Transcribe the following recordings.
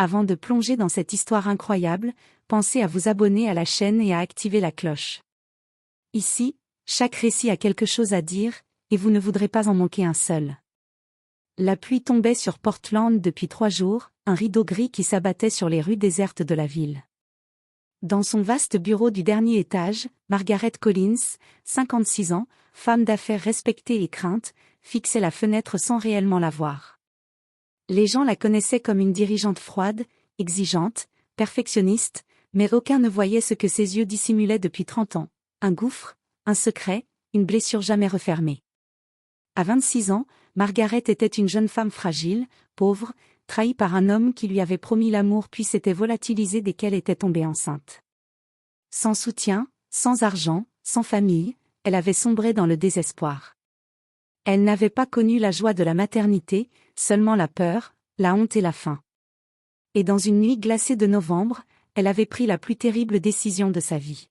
Avant de plonger dans cette histoire incroyable, pensez à vous abonner à la chaîne et à activer la cloche. Ici, chaque récit a quelque chose à dire, et vous ne voudrez pas en manquer un seul. La pluie tombait sur Portland depuis 3 jours, un rideau gris qui s'abattait sur les rues désertes de la ville. Dans son vaste bureau du dernier étage, Margaret Collins, 56 ans, femme d'affaires respectée et crainte, fixait la fenêtre sans réellement la voir. Les gens la connaissaient comme une dirigeante froide, exigeante, perfectionniste, mais aucun ne voyait ce que ses yeux dissimulaient depuis 30 ans, un gouffre, un secret, une blessure jamais refermée. À 26 ans, Margaret était une jeune femme fragile, pauvre, trahie par un homme qui lui avait promis l'amour puis s'était volatilisé dès qu'elle était tombée enceinte. Sans soutien, sans argent, sans famille, elle avait sombré dans le désespoir. Elle n'avait pas connu la joie de la maternité, seulement la peur, la honte et la faim. Et dans une nuit glacée de novembre, elle avait pris la plus terrible décision de sa vie.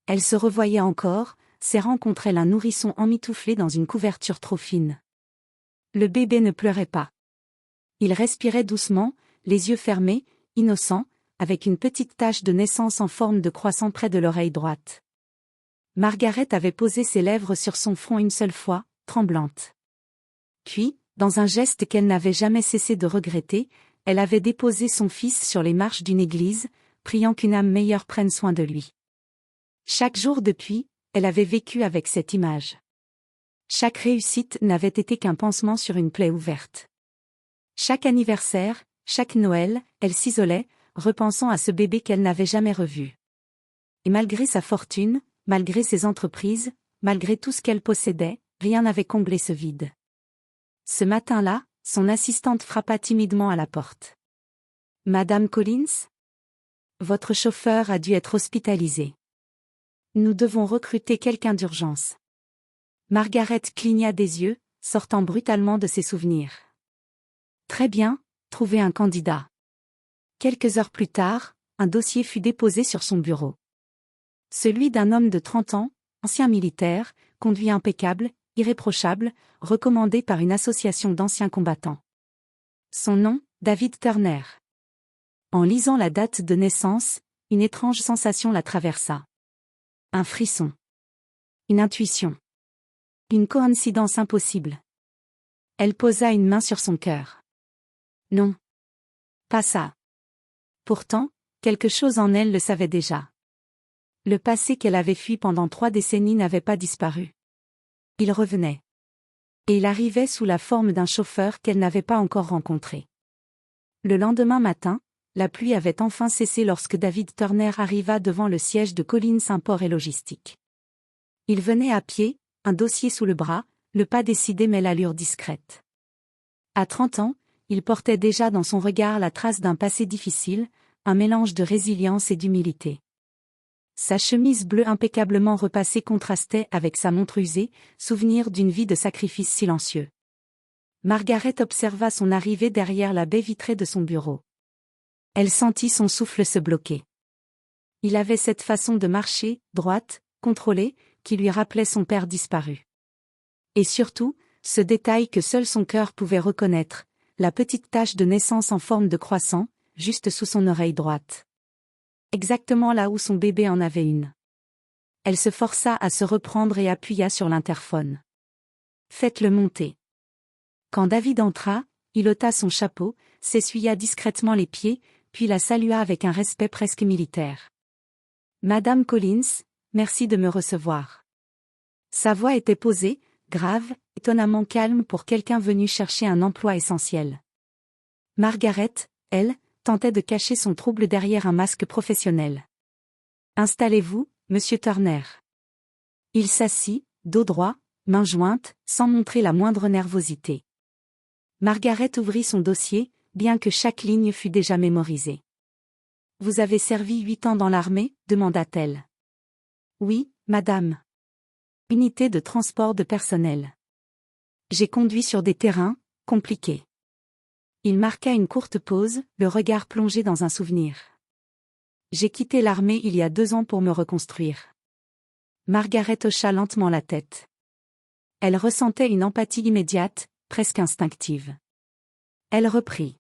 Elle se revoyait encore, serrant contre elle un nourrisson emmitouflé dans une couverture trop fine. Le bébé ne pleurait pas. Il respirait doucement, les yeux fermés, innocent, avec une petite tache de naissance en forme de croissant près de l'oreille droite. Margaret avait posé ses lèvres sur son front une seule fois, tremblante. Puis, dans un geste qu'elle n'avait jamais cessé de regretter, elle avait déposé son fils sur les marches d'une église, priant qu'une âme meilleure prenne soin de lui. Chaque jour depuis, elle avait vécu avec cette image. Chaque réussite n'avait été qu'un pansement sur une plaie ouverte. Chaque anniversaire, chaque Noël, elle s'isolait, repensant à ce bébé qu'elle n'avait jamais revu. Et malgré sa fortune, malgré ses entreprises, malgré tout ce qu'elle possédait, rien n'avait comblé ce vide. Ce matin-là, son assistante frappa timidement à la porte. « Madame Collins ? Votre chauffeur a dû être hospitalisé. Nous devons recruter quelqu'un d'urgence. » Margaret cligna des yeux, sortant brutalement de ses souvenirs. Très bien, trouvez un candidat. Quelques heures plus tard, un dossier fut déposé sur son bureau. Celui d'un homme de 30 ans, ancien militaire, conduit impeccable, irréprochable, recommandé par une association d'anciens combattants. Son nom, David Turner. En lisant la date de naissance, une étrange sensation la traversa. Un frisson. Une intuition. Une coïncidence impossible. Elle posa une main sur son cœur. Non. Pas ça. Pourtant, quelque chose en elle le savait déjà. Le passé qu'elle avait fui pendant 3 décennies n'avait pas disparu. Il revenait. Et il arrivait sous la forme d'un chauffeur qu'elle n'avait pas encore rencontré. Le lendemain matin, la pluie avait enfin cessé lorsque David Turner arriva devant le siège de Collins Import et Logistique. Il venait à pied, un dossier sous le bras, le pas décidé mais l'allure discrète. À 30 ans, il portait déjà dans son regard la trace d'un passé difficile, un mélange de résilience et d'humilité. Sa chemise bleue impeccablement repassée contrastait avec sa montre usée, souvenir d'une vie de sacrifice silencieux. Margaret observa son arrivée derrière la baie vitrée de son bureau. Elle sentit son souffle se bloquer. Il avait cette façon de marcher, droite, contrôlée, qui lui rappelait son père disparu. Et surtout, ce détail que seul son cœur pouvait reconnaître, la petite tache de naissance en forme de croissant, juste sous son oreille droite. Exactement là où son bébé en avait une. Elle se força à se reprendre et appuya sur l'interphone. « Faites-le monter. » Quand David entra, il ôta son chapeau, s'essuya discrètement les pieds, puis la salua avec un respect presque militaire. « Madame Collins, merci de me recevoir. » Sa voix était posée, grave, étonnamment calme pour quelqu'un venu chercher un emploi essentiel. Margaret, elle, tentait de cacher son trouble derrière un masque professionnel. « Installez-vous, monsieur Turner. » Il s'assit, dos droit, mains jointes, sans montrer la moindre nervosité. Margaret ouvrit son dossier, bien que chaque ligne fût déjà mémorisée. « Vous avez servi 8 ans dans l'armée ?» demanda-t-elle. « Oui, madame. Unité de transport de personnel. J'ai conduit sur des terrains compliqués. » Il marqua une courte pause, le regard plongé dans un souvenir. « J'ai quitté l'armée il y a 2 ans pour me reconstruire. » Margaret hocha lentement la tête. Elle ressentait une empathie immédiate, presque instinctive. Elle reprit.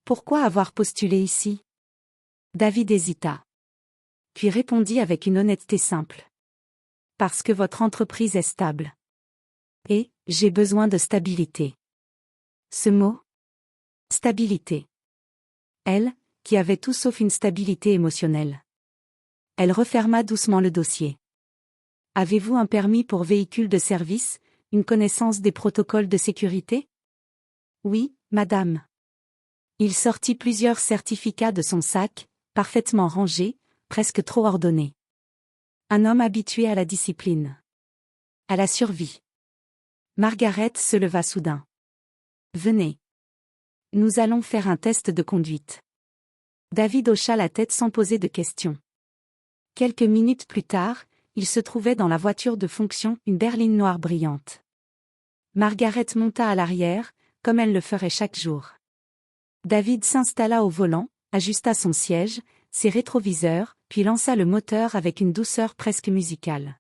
Pourquoi avoir postulé ici? David hésita. Puis répondit avec une honnêteté simple. Parce que votre entreprise est stable. Et, j'ai besoin de stabilité. Ce mot? Stabilité. Elle, qui avait tout sauf une stabilité émotionnelle. Elle referma doucement le dossier. Avez-vous un permis pour véhicule de service, une connaissance des protocoles de sécurité? Oui, madame. Il sortit plusieurs certificats de son sac, parfaitement rangés, presque trop ordonnés. Un homme habitué à la discipline. À la survie. Margaret se leva soudain. Venez. Nous allons faire un test de conduite. David hocha la tête sans poser de questions. Quelques minutes plus tard, il se trouvait dans la voiture de fonction, une berline noire brillante. Margaret monta à l'arrière, comme elle le ferait chaque jour. David s'installa au volant, ajusta son siège, ses rétroviseurs, puis lança le moteur avec une douceur presque musicale.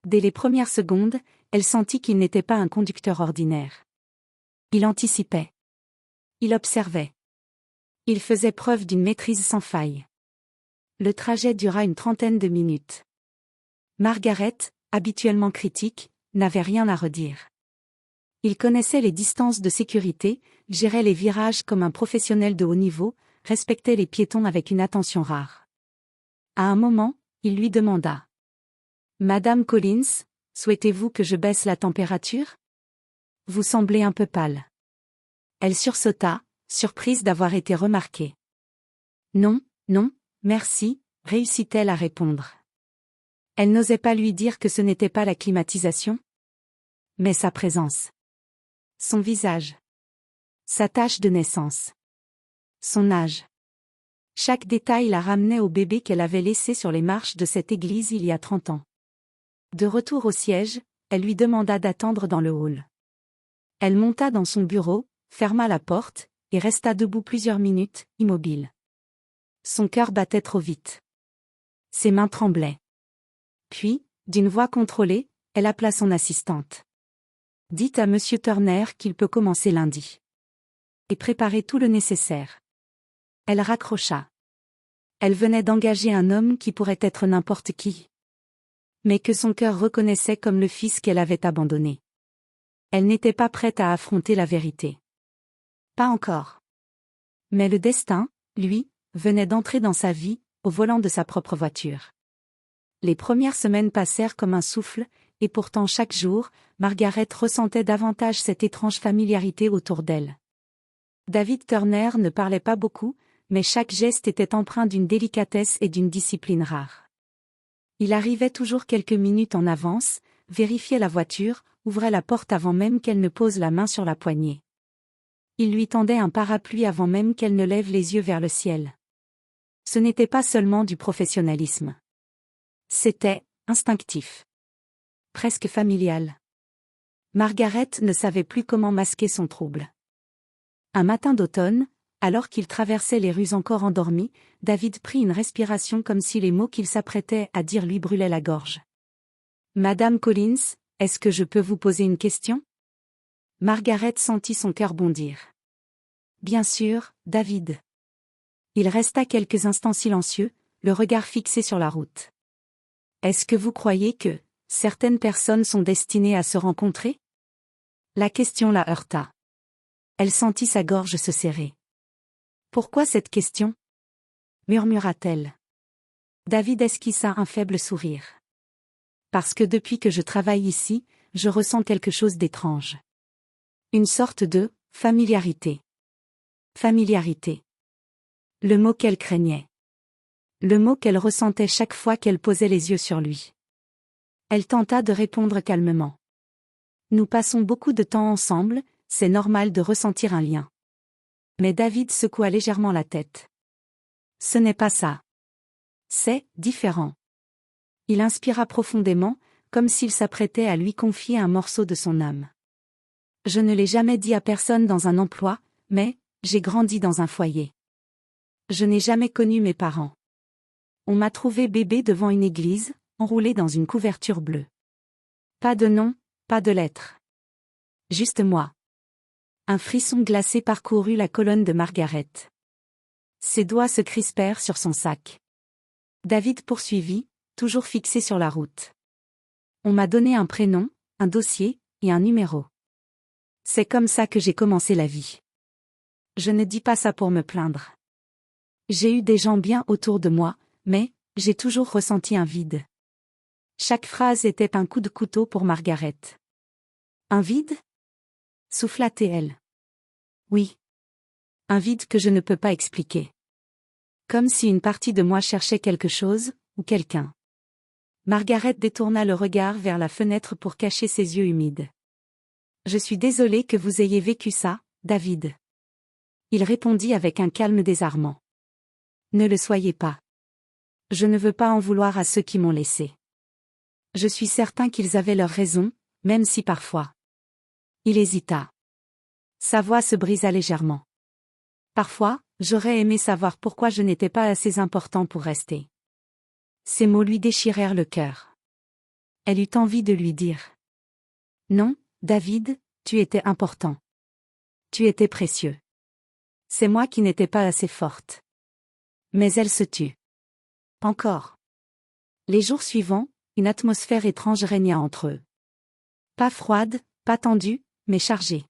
Dès les premières secondes, elle sentit qu'il n'était pas un conducteur ordinaire. Il anticipait. Il observait. Il faisait preuve d'une maîtrise sans faille. Le trajet dura une trentaine de minutes. Margaret, habituellement critique, n'avait rien à redire. Il connaissait les distances de sécurité, gérait les virages comme un professionnel de haut niveau, respectait les piétons avec une attention rare. À un moment, il lui demanda. « Madame Collins, souhaitez-vous que je baisse la température? Vous semblez un peu pâle. » Elle sursauta, surprise d'avoir été remarquée. « Non, non, merci, » réussit-elle à répondre. Elle n'osait pas lui dire que ce n'était pas la climatisation, mais sa présence. Son visage. Sa tache de naissance. Son âge. Chaque détail la ramenait au bébé qu'elle avait laissé sur les marches de cette église il y a 30 ans. De retour au siège, elle lui demanda d'attendre dans le hall. Elle monta dans son bureau, ferma la porte, et resta debout plusieurs minutes, immobile. Son cœur battait trop vite. Ses mains tremblaient. Puis, d'une voix contrôlée, elle appela son assistante. « Dites à Monsieur Turner qu'il peut commencer lundi. Et préparer tout le nécessaire. » Elle raccrocha. Elle venait d'engager un homme qui pourrait être n'importe qui. Mais que son cœur reconnaissait comme le fils qu'elle avait abandonné. Elle n'était pas prête à affronter la vérité. Pas encore. Mais le destin, lui, venait d'entrer dans sa vie, au volant de sa propre voiture. Les premières semaines passèrent comme un souffle, et pourtant chaque jour, Margaret ressentait davantage cette étrange familiarité autour d'elle. David Turner ne parlait pas beaucoup, mais chaque geste était empreint d'une délicatesse et d'une discipline rare. Il arrivait toujours quelques minutes en avance, vérifiait la voiture, ouvrait la porte avant même qu'elle ne pose la main sur la poignée. Il lui tendait un parapluie avant même qu'elle ne lève les yeux vers le ciel. Ce n'était pas seulement du professionnalisme. C'était instinctif. Presque familial. Margaret ne savait plus comment masquer son trouble. Un matin d'automne, alors qu'il traversait les rues encore endormies, David prit une respiration comme si les mots qu'il s'apprêtait à dire lui brûlaient la gorge. « Madame Collins, est-ce que je peux vous poser une question ?» Margaret sentit son cœur bondir. « Bien sûr, David. » Il resta quelques instants silencieux, le regard fixé sur la route. « Est-ce que vous croyez que certaines personnes sont destinées à se rencontrer ?» La question la heurta. Elle sentit sa gorge se serrer. « Pourquoi cette question ?» murmura-t-elle. David esquissa un faible sourire. « Parce que depuis que je travaille ici, je ressens quelque chose d'étrange. Une sorte de familiarité. Familiarité. Le mot qu'elle craignait. Le mot qu'elle ressentait chaque fois qu'elle posait les yeux sur lui. Elle tenta de répondre calmement. Nous passons beaucoup de temps ensemble, c'est normal de ressentir un lien. Mais David secoua légèrement la tête. Ce n'est pas ça. C'est différent. Il inspira profondément, comme s'il s'apprêtait à lui confier un morceau de son âme. Je ne l'ai jamais dit à personne dans un emploi, mais j'ai grandi dans un foyer. Je n'ai jamais connu mes parents. On m'a trouvé bébé devant une église, enroulé dans une couverture bleue. Pas de nom, pas de lettres. Juste moi. Un frisson glacé parcourut la colonne de Margaret. Ses doigts se crispèrent sur son sac. David poursuivit, toujours fixé sur la route. On m'a donné un prénom, un dossier, et un numéro. C'est comme ça que j'ai commencé la vie. Je ne dis pas ça pour me plaindre. J'ai eu des gens bien autour de moi, mais j'ai toujours ressenti un vide. Chaque phrase était un coup de couteau pour Margaret. Un vide? Souffla-t-elle. Oui. Un vide que je ne peux pas expliquer. Comme si une partie de moi cherchait quelque chose, ou quelqu'un. Margaret détourna le regard vers la fenêtre pour cacher ses yeux humides. Je suis désolée que vous ayez vécu ça, David. Il répondit avec un calme désarmant. Ne le soyez pas. Je ne veux pas en vouloir à ceux qui m'ont laissé. Je suis certain qu'ils avaient leur raison, même si parfois. Il hésita. Sa voix se brisa légèrement. Parfois, j'aurais aimé savoir pourquoi je n'étais pas assez important pour rester. Ces mots lui déchirèrent le cœur. Elle eut envie de lui dire. Non, David, tu étais important. Tu étais précieux. C'est moi qui n'étais pas assez forte. Mais elle se tut. Encore. Les jours suivants, une atmosphère étrange régna entre eux. Pas froide, pas tendue, mais chargée.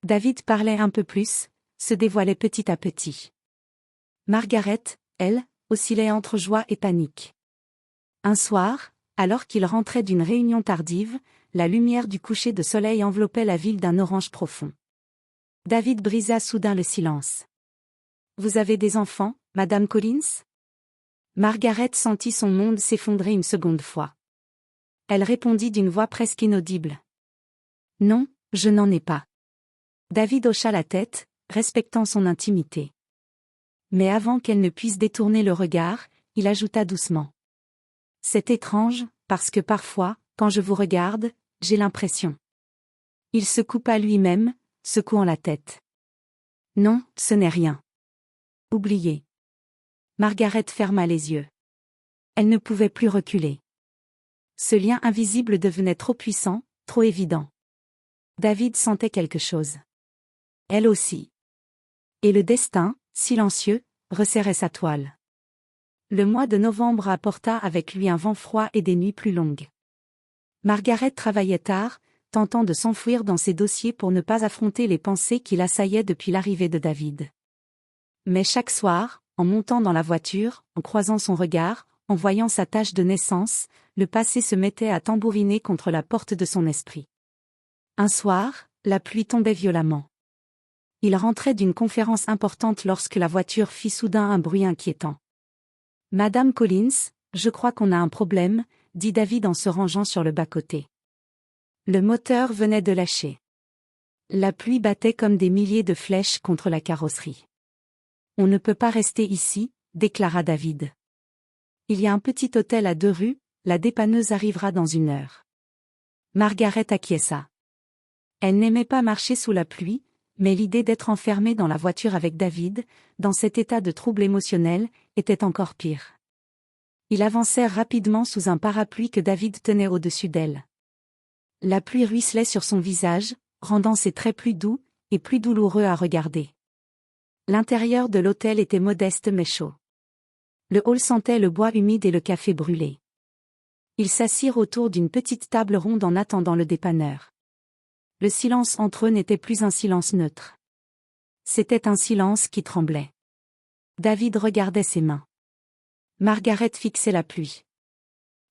David parlait un peu plus, se dévoilait petit à petit. Margaret, elle, oscillait entre joie et panique. Un soir, alors qu'il rentrait d'une réunion tardive, la lumière du coucher de soleil enveloppait la ville d'un orange profond. David brisa soudain le silence. « Vous avez des enfants, Madame Collins ?» Margaret sentit son monde s'effondrer une seconde fois. Elle répondit d'une voix presque inaudible. « Non, je n'en ai pas. » David hocha la tête, respectant son intimité. Mais avant qu'elle ne puisse détourner le regard, il ajouta doucement. « C'est étrange, parce que parfois, quand je vous regarde, j'ai l'impression. » Il se coupa lui-même, secouant la tête. « Non, ce n'est rien. » Oubliez. Margaret ferma les yeux. Elle ne pouvait plus reculer. Ce lien invisible devenait trop puissant, trop évident. David sentait quelque chose. Elle aussi. Et le destin, silencieux, resserrait sa toile. Le mois de novembre apporta avec lui un vent froid et des nuits plus longues. Margaret travaillait tard, tentant de s'enfouir dans ses dossiers pour ne pas affronter les pensées qui l'assaillaient depuis l'arrivée de David. Mais chaque soir, en montant dans la voiture, en croisant son regard, en voyant sa tache de naissance, le passé se mettait à tambouriner contre la porte de son esprit. Un soir, la pluie tombait violemment. Il rentrait d'une conférence importante lorsque la voiture fit soudain un bruit inquiétant. « Madame Collins, je crois qu'on a un problème, » dit David en se rangeant sur le bas-côté. Le moteur venait de lâcher. La pluie battait comme des milliers de flèches contre la carrosserie. « On ne peut pas rester ici, » déclara David. « Il y a un petit hôtel à 2 rues, la dépanneuse arrivera dans 1 heure. » Margaret acquiesça. Elle n'aimait pas marcher sous la pluie, mais l'idée d'être enfermée dans la voiture avec David, dans cet état de trouble émotionnel, était encore pire. Ils avancèrent rapidement sous un parapluie que David tenait au-dessus d'elle. La pluie ruisselait sur son visage, rendant ses traits plus doux, et plus douloureux à regarder. L'intérieur de l'hôtel était modeste mais chaud. Le hall sentait le bois humide et le café brûlé. Ils s'assirent autour d'une petite table ronde en attendant le dépanneur. Le silence entre eux n'était plus un silence neutre. C'était un silence qui tremblait. David regardait ses mains. Margaret fixait la pluie.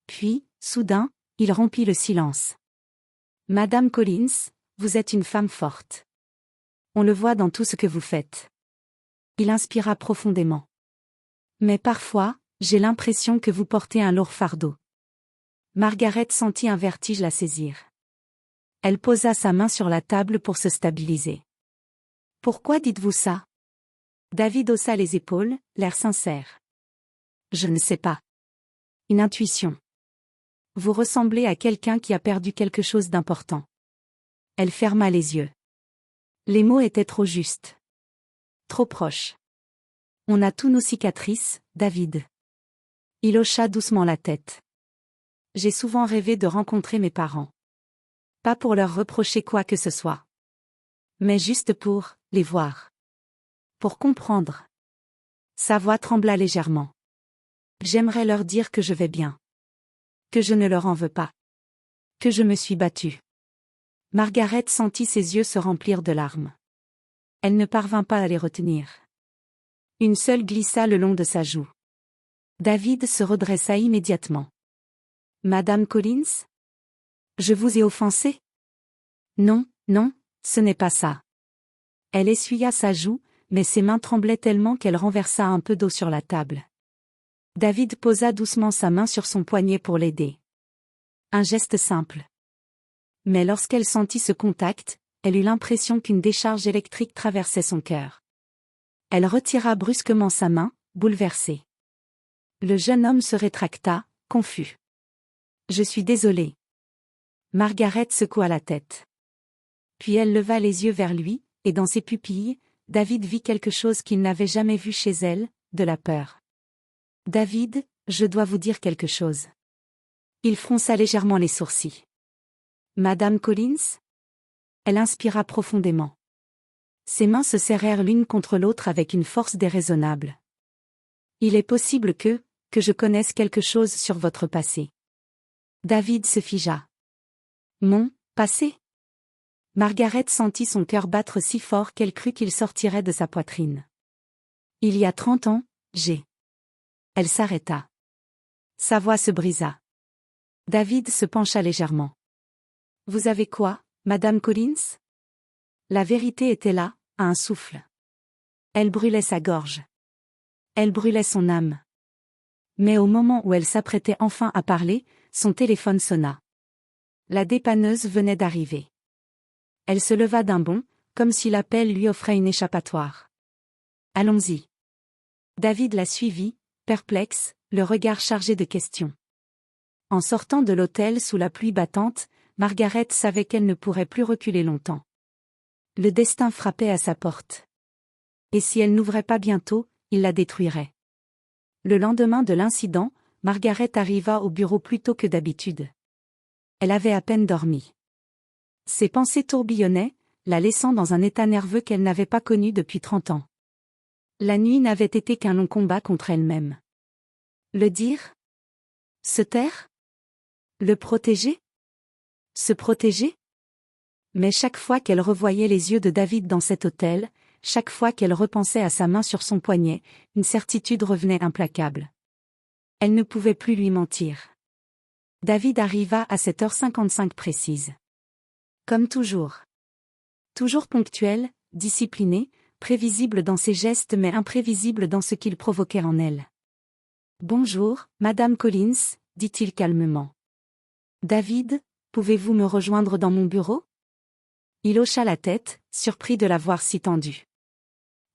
Puis, soudain, il rompit le silence. « Madame Collins, vous êtes une femme forte. On le voit dans tout ce que vous faites. » Il inspira profondément. « Mais parfois, j'ai l'impression que vous portez un lourd fardeau. » Margaret sentit un vertige la saisir. Elle posa sa main sur la table pour se stabiliser. « Pourquoi dites-vous ça ?» David haussa les épaules, l'air sincère. « Je ne sais pas. Une intuition. Vous ressemblez à quelqu'un qui a perdu quelque chose d'important. » Elle ferma les yeux. Les mots étaient trop justes. Trop proches. « On a tous nos cicatrices, David. » Il hocha doucement la tête. « J'ai souvent rêvé de rencontrer mes parents. Pas pour leur reprocher quoi que ce soit. Mais juste pour les voir. Pour comprendre. Sa voix trembla légèrement. J'aimerais leur dire que je vais bien. Que je ne leur en veux pas. Que je me suis battue. Margaret sentit ses yeux se remplir de larmes. Elle ne parvint pas à les retenir. Une seule glissa le long de sa joue. David se redressa immédiatement. Madame Collins? Je vous ai offensé? Non, non, ce n'est pas ça. Elle essuya sa joue, mais ses mains tremblaient tellement qu'elle renversa un peu d'eau sur la table. David posa doucement sa main sur son poignet pour l'aider. Un geste simple. Mais lorsqu'elle sentit ce contact, elle eut l'impression qu'une décharge électrique traversait son cœur. Elle retira brusquement sa main, bouleversée. Le jeune homme se rétracta, confus. Je suis désolée. Margaret secoua la tête. Puis elle leva les yeux vers lui, et dans ses pupilles, David vit quelque chose qu'il n'avait jamais vu chez elle, de la peur. David, je dois vous dire quelque chose. Il fronça légèrement les sourcils. Madame Collins? Elle inspira profondément. Ses mains se serrèrent l'une contre l'autre avec une force déraisonnable. Il est possible que je connaisse quelque chose sur votre passé. David se figea. Mon passé? Margaret sentit son cœur battre si fort qu'elle crut qu'il sortirait de sa poitrine. Il y a 30 ans, j'ai. Elle s'arrêta. Sa voix se brisa. David se pencha légèrement. Vous avez quoi, Madame Collins? La vérité était là, à un souffle. Elle brûlait sa gorge. Elle brûlait son âme. Mais au moment où elle s'apprêtait enfin à parler, son téléphone sonna. La dépanneuse venait d'arriver. Elle se leva d'un bond, comme si l'appel lui offrait une échappatoire. Allons-y. David la suivit, perplexe, le regard chargé de questions. En sortant de l'hôtel sous la pluie battante, Margaret savait qu'elle ne pourrait plus reculer longtemps. Le destin frappait à sa porte. Et si elle n'ouvrait pas bientôt, il la détruirait. Le lendemain de l'incident, Margaret arriva au bureau plus tôt que d'habitude. Elle avait à peine dormi. Ses pensées tourbillonnaient, la laissant dans un état nerveux qu'elle n'avait pas connu depuis 30 ans. La nuit n'avait été qu'un long combat contre elle-même. Le dire? Se taire? Le protéger? Se protéger? Mais chaque fois qu'elle revoyait les yeux de David dans cet hôtel, chaque fois qu'elle repensait à sa main sur son poignet, une certitude revenait implacable. Elle ne pouvait plus lui mentir. David arriva à 7h55 précise. Comme toujours. Toujours ponctuel, discipliné, prévisible dans ses gestes mais imprévisible dans ce qu'il provoquait en elle. Bonjour, Madame Collins, dit-il calmement. David, pouvez-vous me rejoindre dans mon bureau? Il hocha la tête, surpris de la voir si tendue.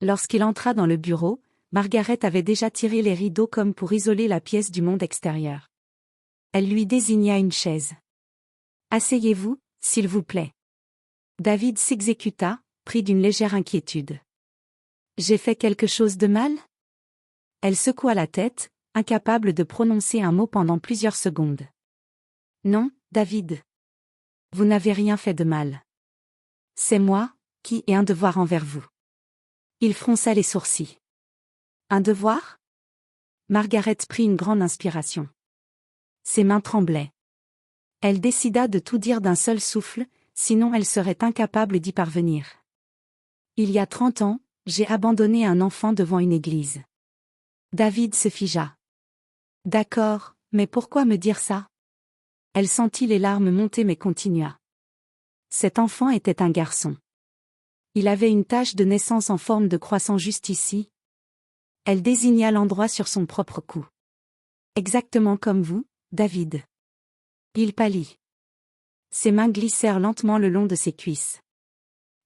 Lorsqu'il entra dans le bureau, Margaret avait déjà tiré les rideaux comme pour isoler la pièce du monde extérieur. Elle lui désigna une chaise. Asseyez-vous, s'il vous plaît. David s'exécuta, pris d'une légère inquiétude. J'ai fait quelque chose de mal? Elle secoua la tête, incapable de prononcer un mot pendant plusieurs secondes. Non, David. Vous n'avez rien fait de mal. C'est moi, qui ai un devoir envers vous. Il fronça les sourcils. Un devoir? Margaret prit une grande inspiration. Ses mains tremblaient. Elle décida de tout dire d'un seul souffle, sinon elle serait incapable d'y parvenir. Il y a 30 ans, j'ai abandonné un enfant devant une église. David se figea. D'accord, mais pourquoi me dire ça? Elle sentit les larmes monter mais continua. Cet enfant était un garçon. Il avait une tache de naissance en forme de croissant juste ici. Elle désigna l'endroit sur son propre cou. Exactement comme vous, David. Il pâlit. Ses mains glissèrent lentement le long de ses cuisses.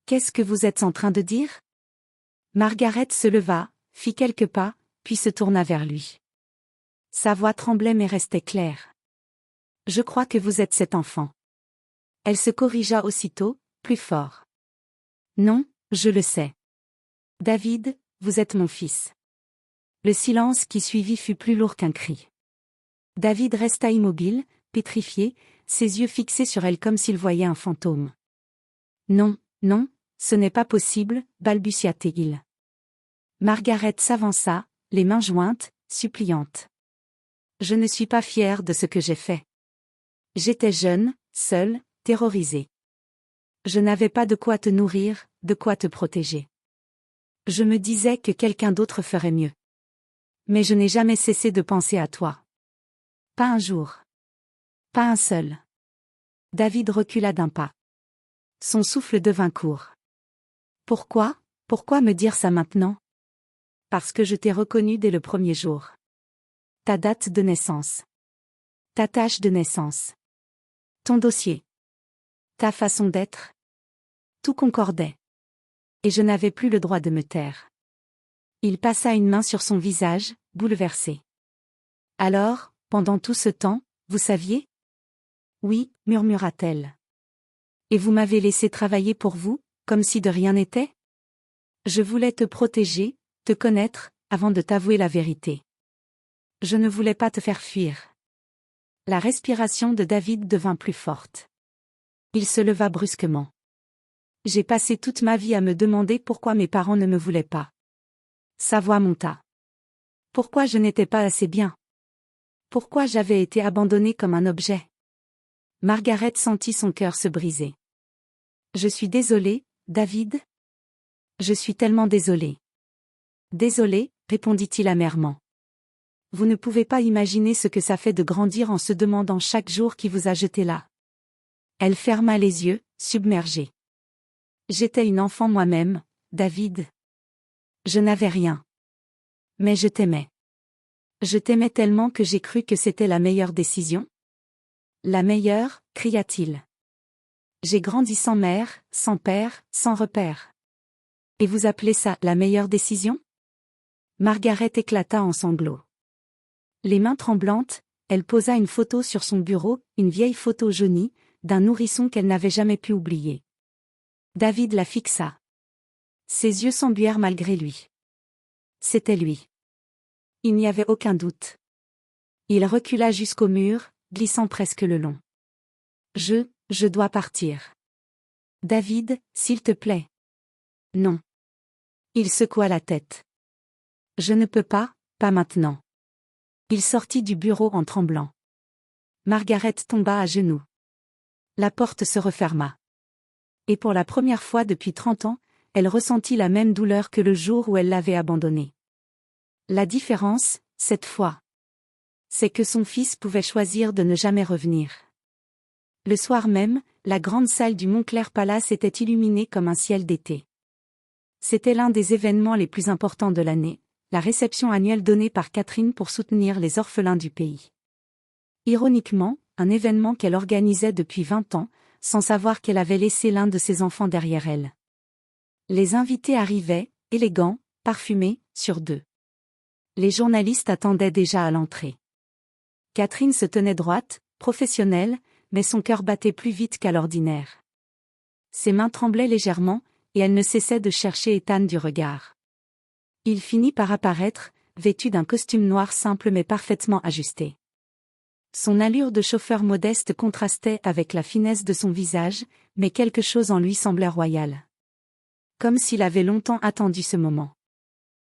Qu'est-ce que vous êtes en train de dire? Margaret se leva, fit quelques pas, puis se tourna vers lui. Sa voix tremblait mais restait claire. Je crois que vous êtes cet enfant. Elle se corrigea aussitôt, plus fort. Non, je le sais. David, vous êtes mon fils. Le silence qui suivit fut plus lourd qu'un cri. David resta immobile, pétrifié, ses yeux fixés sur elle comme s'il voyait un fantôme. Non, non, ce n'est pas possible, balbutia-t-il. Margaret s'avança, les mains jointes, suppliante. Je ne suis pas fière de ce que j'ai fait. J'étais jeune, seule, terrorisée. Je n'avais pas de quoi te nourrir, de quoi te protéger. Je me disais que quelqu'un d'autre ferait mieux. Mais je n'ai jamais cessé de penser à toi. Pas un jour. Pas un seul. David recula d'un pas. Son souffle devint court. Pourquoi me dire ça maintenant? Parce que je t'ai reconnu dès le premier jour. Ta date de naissance. Ta tâche de naissance. Ton dossier. Ta façon d'être. Tout concordait. Et je n'avais plus le droit de me taire. Il passa une main sur son visage, bouleversé. Alors, pendant tout ce temps, vous saviez? Oui, murmura-t-elle. Et vous m'avez laissé travailler pour vous, comme si de rien n'était? Je voulais te protéger, te connaître, avant de t'avouer la vérité. Je ne voulais pas te faire fuir. La respiration de David devint plus forte. Il se leva brusquement. J'ai passé toute ma vie à me demander pourquoi mes parents ne me voulaient pas. Sa voix monta. Pourquoi je n'étais pas assez bien? Pourquoi j'avais été abandonnée comme un objet? Margaret sentit son cœur se briser. Je suis désolée, David. Je suis tellement désolée. Désolée, répondit-il amèrement. Vous ne pouvez pas imaginer ce que ça fait de grandir en se demandant chaque jour qui vous a jeté là. Elle ferma les yeux, submergée. J'étais une enfant moi-même, David. Je n'avais rien. Mais je t'aimais. Je t'aimais tellement que j'ai cru que c'était la meilleure décision. La meilleure, cria-t-il. J'ai grandi sans mère, sans père, sans repère. Et vous appelez ça la meilleure décision? Margaret éclata en sanglots. Les mains tremblantes, elle posa une photo sur son bureau, une vieille photo jaunie, d'un nourrisson qu'elle n'avait jamais pu oublier. David la fixa. Ses yeux s'embuèrent malgré lui. C'était lui. Il n'y avait aucun doute. Il recula jusqu'au mur, glissant presque le long. Je dois partir. David, s'il te plaît. Non. Il secoua la tête. Je ne peux pas maintenant. Il sortit du bureau en tremblant. Margaret tomba à genoux. La porte se referma. Et pour la première fois depuis 30 ans, elle ressentit la même douleur que le jour où elle l'avait abandonné. La différence, cette fois, c'est que son fils pouvait choisir de ne jamais revenir. Le soir même, la grande salle du Montclair Palace était illuminée comme un ciel d'été. C'était l'un des événements les plus importants de l'année, la réception annuelle donnée par Catherine pour soutenir les orphelins du pays. Ironiquement, un événement qu'elle organisait depuis 20 ans, sans savoir qu'elle avait laissé l'un de ses enfants derrière elle. Les invités arrivaient, élégants, parfumés, sur deux. Les journalistes attendaient déjà à l'entrée. Catherine se tenait droite, professionnelle, mais son cœur battait plus vite qu'à l'ordinaire. Ses mains tremblaient légèrement, et elle ne cessait de chercher Ethan du regard. Il finit par apparaître, vêtu d'un costume noir simple mais parfaitement ajusté. Son allure de chauffeur modeste contrastait avec la finesse de son visage, mais quelque chose en lui semblait royal. Comme s'il avait longtemps attendu ce moment.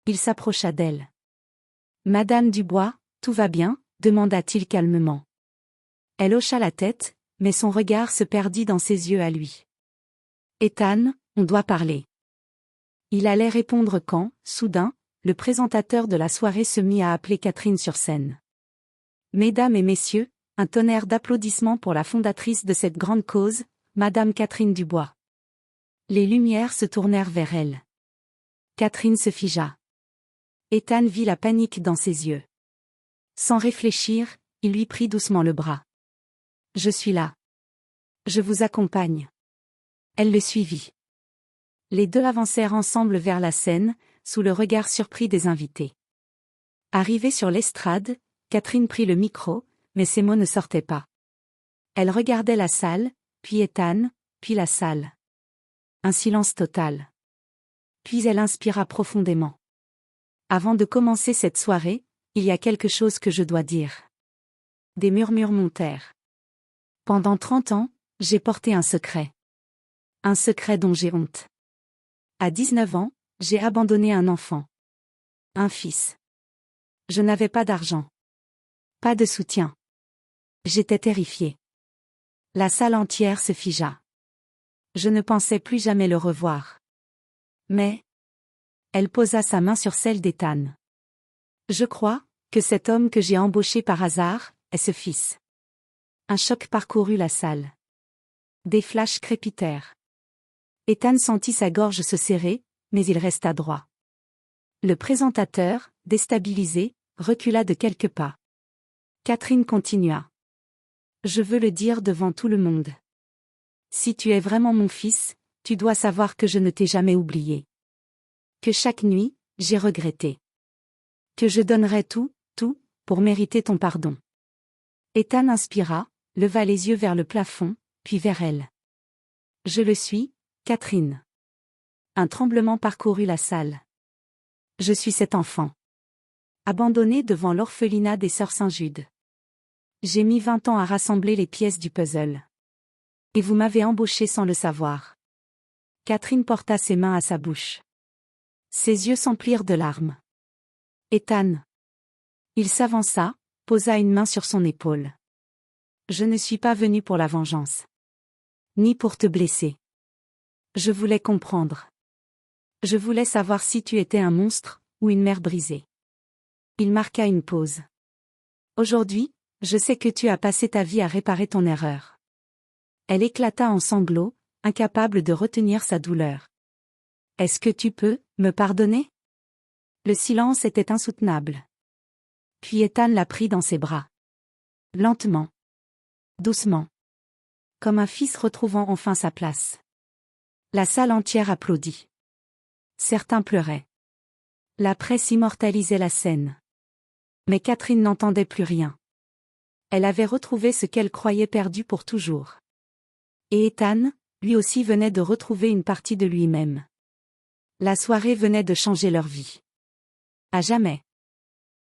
Il s'approcha d'elle. « Madame Dubois, tout va bien ?» demanda-t-il calmement. Elle hocha la tête, mais son regard se perdit dans ses yeux à lui. « Ethan, on doit parler. » Il allait répondre quand, soudain, le présentateur de la soirée se mit à appeler Catherine sur scène. Mesdames et messieurs, un tonnerre d'applaudissements pour la fondatrice de cette grande cause, Madame Catherine Dubois. Les lumières se tournèrent vers elle. Catherine se figea. Ethan vit la panique dans ses yeux. Sans réfléchir, il lui prit doucement le bras. « Je suis là. Je vous accompagne. » Elle le suivit. Les deux avancèrent ensemble vers la scène, sous le regard surpris des invités. Arrivée sur l'estrade, Catherine prit le micro, mais ses mots ne sortaient pas. Elle regardait la salle, puis Ethan, puis la salle. Un silence total. Puis elle inspira profondément. Avant de commencer cette soirée, il y a quelque chose que je dois dire. Des murmures montèrent. Pendant 30 ans, j'ai porté un secret. Un secret dont j'ai honte. À 19 ans, j'ai abandonné un enfant. Un fils. Je n'avais pas d'argent. Pas de soutien. J'étais terrifiée. La salle entière se figea. Je ne pensais plus jamais le revoir. Mais, elle posa sa main sur celle d'Ethan. Je crois que cet homme que j'ai embauché par hasard est ce fils. Un choc parcourut la salle. Des flashs crépitèrent. Ethan sentit sa gorge se serrer, mais il resta droit. Le présentateur, déstabilisé, recula de quelques pas. Catherine continua. Je veux le dire devant tout le monde. Si tu es vraiment mon fils, tu dois savoir que je ne t'ai jamais oublié. Que chaque nuit, j'ai regretté. Que je donnerai tout, pour mériter ton pardon. Ethan inspira, leva les yeux vers le plafond, puis vers elle. Je le suis, Catherine. Un tremblement parcourut la salle. Je suis cet enfant. Abandonné devant l'orphelinat des sœurs Saint-Jude. J'ai mis 20 ans à rassembler les pièces du puzzle. Et vous m'avez embauché sans le savoir. Catherine porta ses mains à sa bouche. Ses yeux s'emplirent de larmes. Ethan. Il s'avança, posa une main sur son épaule. Je ne suis pas venu pour la vengeance. Ni pour te blesser. Je voulais comprendre. Je voulais savoir si tu étais un monstre, ou une mère brisée. Il marqua une pause. Aujourd'hui, je sais que tu as passé ta vie à réparer ton erreur. Elle éclata en sanglots, incapable de retenir sa douleur. Est-ce que tu peux me pardonner? Le silence était insoutenable. Puis Ethan la prit dans ses bras. Lentement. Doucement. Comme un fils retrouvant enfin sa place. La salle entière applaudit. Certains pleuraient. La presse immortalisait la scène. Mais Catherine n'entendait plus rien. Elle avait retrouvé ce qu'elle croyait perdu pour toujours. Et Ethan, lui aussi venait de retrouver une partie de lui-même. La soirée venait de changer leur vie. À jamais.